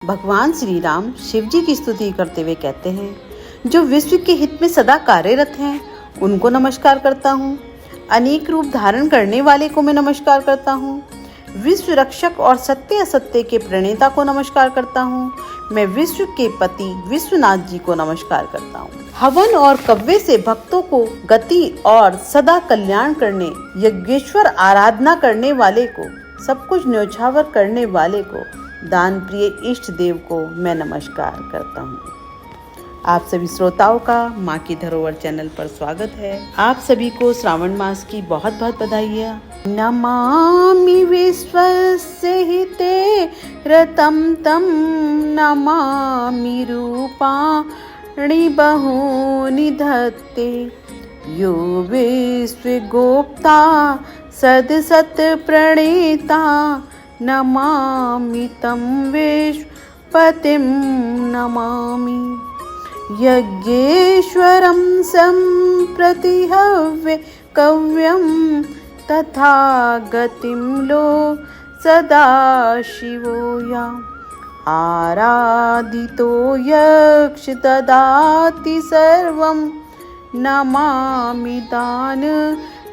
भगवान श्री राम शिव जी की स्तुति करते हुए कहते हैं, जो विश्व के हित में सदा कार्यरत हैं उनको नमस्कार करता हूँ। अनेक रूप धारण करने वाले को मैं नमस्कार करता हूँ। विश्व रक्षक और सत्य असत्य के प्रणेता को नमस्कार करता हूँ। मैं विश्व के पति विश्वनाथ जी को नमस्कार करता हूँ। हवन और कव्य से भक्तों को गति और सदा कल्याण करने, यज्ञेश्वर आराधना करने वाले को, सब कुछ न्यौछावर करने वाले को, दान प्रिय इष्ट देव को मैं नमस्कार करता हूँ। आप सभी श्रोताओं का माँ की धरोहर चैनल पर स्वागत है। आप सभी को श्रावण मास की बहुत बहुत बधाइयाँ। नमामि विश्वस्य हिते रतं तं नमामि रूपाणि बहूनि धत्ते यो विश्वगोप्ता सदसत् प्रणेता नमामि तं विश्वपतिं नमामि यज्ञेश्वरं सम्प्रतिहव्य कव्यं तथा गतिं लो सदा शिवो या आराधितो यक्ष ददाति सर्वं नमामि दान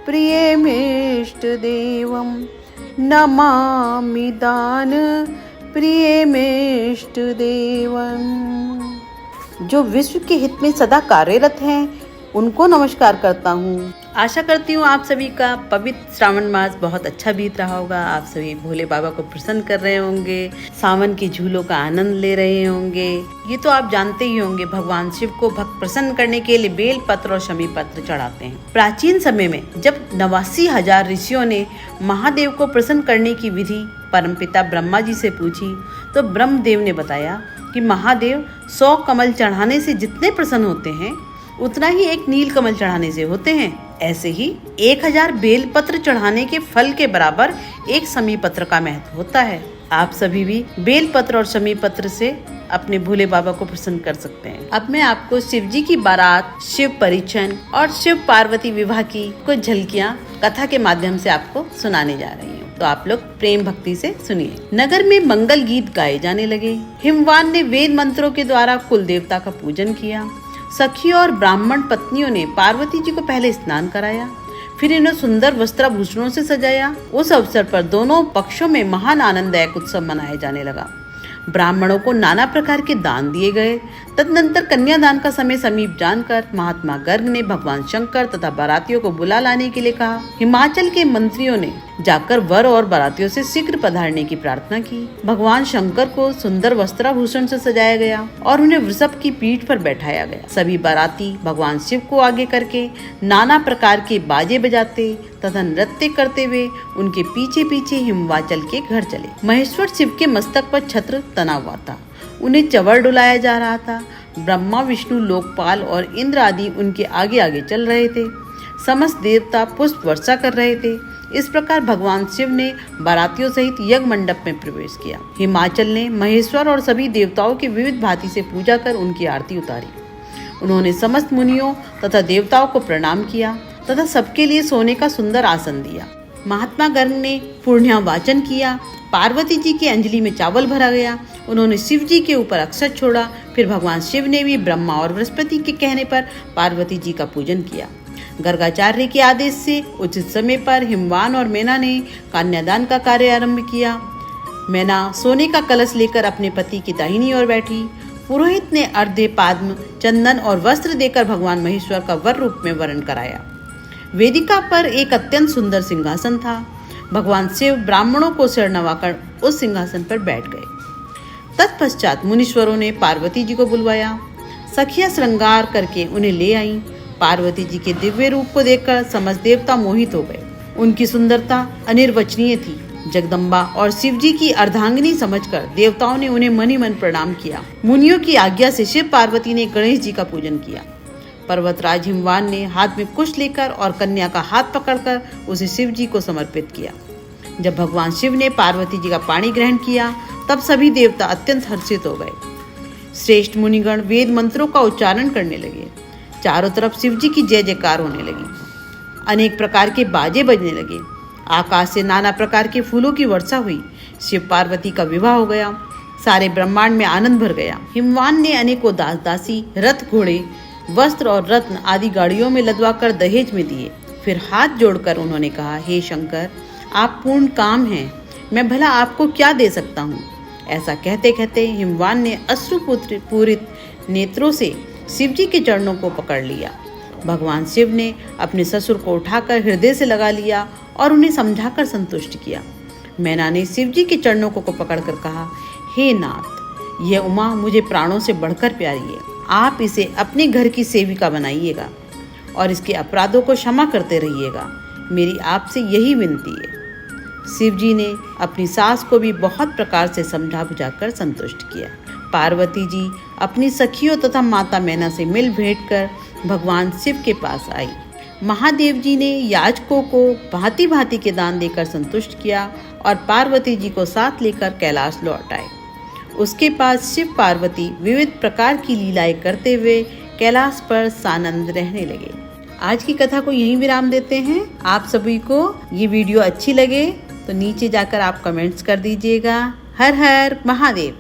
प्रियमेष्टदेवं नमामि दान प्रियमेष्टदेवं। जो विश्व के हित में सदा कार्यरत हैं उनको नमस्कार करता हूँ। आशा करती हूँ आप सभी का पवित्र श्रावण मास बहुत अच्छा बीत रहा होगा। आप सभी भोले बाबा को प्रसन्न कर रहे होंगे, सावन के झूलों का आनंद ले रहे होंगे। ये तो आप जानते ही होंगे, भगवान शिव को भक्त प्रसन्न करने के लिए बेल पत्र और शमी पत्र चढ़ाते हैं। प्राचीन समय में जब 89,000 ऋषियों ने महादेव को प्रसन्न करने की विधि परमपिता ब्रह्मा जी से पूछी, तो ब्रह्मदेव ने बताया कि महादेव 100 कमल चढ़ाने से जितने प्रसन्न होते हैं उतना ही एक नील कमल चढ़ाने से होते हैं। ऐसे ही 1000 बेल पत्र चढ़ाने के फल के बराबर एक शमी पत्र का महत्व होता है। आप सभी भी बेल पत्र और शमी पत्र से अपने भोले बाबा को प्रसन्न कर सकते हैं। अब मैं आपको शिव जी की बारात, शिव परिचय और शिव पार्वती विवाह की कुछ झलकियां कथा के माध्यम से आपको सुनाने जा रही हूँ, तो आप लोग प्रेम भक्ति से सुनिए। नगर में मंगल गीत गाए जाने लगे। हिमवान ने वेद मंत्रों के द्वारा कुल देवता का पूजन किया। सखियों और ब्राह्मण पत्नियों ने पार्वती जी को पहले स्नान कराया, फिर इन्हें सुंदर वस्त्राभूषणों से सजाया। उस अवसर पर दोनों पक्षों में महान आनंददायक उत्सव मनाया जाने लगा। ब्राह्मणों को नाना प्रकार के दान दिए गए। तदनंतर कन्यादान का समय समीप जानकर महात्मा गर्ग ने भगवान शंकर तथा बारातियों को बुला लाने के लिए कहा। हिमाचल के मंत्रियों ने जाकर वर और बारातियों से शीघ्र पधारने की प्रार्थना की। भगवान शंकर को सुंदर वस्त्राभूषण से सजाया गया और उन्हें वृषभ की पीठ पर बैठाया गया। सभी बाराती भगवान शिव को आगे करके नाना प्रकार के बाजे बजाते तथा नृत्य करते हुए उनके पीछे पीछे हिमाचल के घर चले। महेश्वर शिव के मस्तक पर छत्र तना हुआ था, उन्हें चवर डुलाया जा रहा था। ब्रह्मा, विष्णु, लोकपाल और इंद्र आदि उनके आगे आगे चल रहे थे। समस्त देवता पुष्प वर्षा कर रहे थे। इस प्रकार भगवान शिव ने बारातियों सहित यज्ञ मंडप में प्रवेश किया। हिमाचल ने महेश्वर और सभी देवताओं की विविध भांति से पूजा कर उनकी आरती उतारी। उन्होंने समस्त मुनियों तथा देवताओं को प्रणाम किया तथा सबके लिए सोने का सुंदर आसन दिया। महात्मा गर्ग ने पुण्य वाचन किया। पार्वती जी की अंजलि में चावल भरा गया। उन्होंने शिव जी के ऊपर अक्षत छोड़ा। फिर भगवान शिव ने भी ब्रह्मा और बृहस्पति के कहने पर पार्वती जी का पूजन किया। गर्गाचार्य के आदेश से उचित समय पर हिमवान और मैना ने कन्यादान का कार्य आरंभ किया। मैना सोने का कलश लेकर अपने पति की दाहिनी ओर बैठी। पुरोहित ने अर्धे पाद्म, चंदन और वस्त्र देकर भगवान महेश्वर का वर रूप में वर्ण कराया। वेदिका पर एक अत्यंत सुंदर सिंहासन था। भगवान शिव ब्राह्मणों को सिर नवाकर उस सिंहासन पर बैठ गए। तत्पश्चात मुनीश्वरों ने पार्वती जी को बुलवाया। सखियां श्रृंगार करके उन्हें ले आईं। पार्वती जी के दिव्य रूप को देखकर समस्त देवता मोहित हो गए। उनकी सुंदरता अनिर्वचनीय थी। जगदम्बा और शिव जी की अर्धांगिनी समझकर देवताओं ने उन्हें मन ही मन प्रणाम किया। मुनियों की आज्ञा से शिव पार्वती ने गणेश जी का पूजन किया। पर्वतराज हिमवान ने हाथ में कुश लेकर और कन्या का हाथ पकड़कर उसे शिव जी को समर्पित किया। जब भगवान शिव ने पार्वती जी का पाणी ग्रहण किया तब सभी देवता अत्यंत हर्षित हो गए। श्रेष्ठ मुनिगण वेद मंत्रों का उच्चारण करने लगे। चारों तरफ शिव जी की जय जयकार होने लगी। अनेक प्रकार के बाजे बजने लगे। आकाश से नाना प्रकार के फूलों की वर्षा हुई। शिव पार्वती का विवाह हो गया। सारे ब्रह्मांड में आनंद भर गया। हिमवान ने अनेकों दास दासी, रथ, घोड़े, वस्त्र और रत्न आदि गाड़ियों में लदवाकर दहेज में दिए। फिर हाथ जोड़कर उन्होंने कहा, हे शंकर, आप पूर्ण काम हैं, मैं भला आपको क्या दे सकता हूँ। ऐसा कहते कहते हिमवान ने अश्रुपूरित नेत्रों से शिव जी के चरणों को पकड़ लिया। भगवान शिव ने अपने ससुर को उठाकर हृदय से लगा लिया और उन्हें समझाकर संतुष्ट किया। मैना ने शिव जी के चरणों को पकड़कर कहा, हे नाथ, यह उमा मुझे प्राणों से बढ़कर प्यारी है, आप इसे अपने घर की सेविका बनाइएगा और इसके अपराधों को क्षमा करते रहिएगा, मेरी आपसे यही विनती है। शिव जी ने अपनी सास को भी बहुत प्रकार से समझा बुझाकर संतुष्ट किया। पार्वती जी अपनी सखियों तथा माता मैना से मिल भेंट कर भगवान शिव के पास आई। महादेव जी ने याचकों को भांति भांति के दान देकर संतुष्ट किया और पार्वती जी को साथ लेकर कैलाश लौट आए। उसके बाद शिव पार्वती विविध प्रकार की लीलाएं करते हुए कैलाश पर सानंद रहने लगे। आज की कथा को यहीं विराम देते हैं। आप सभी को ये वीडियो अच्छी लगे तो नीचे जाकर आप कमेंट्स कर दीजिएगा। हर हर महादेव।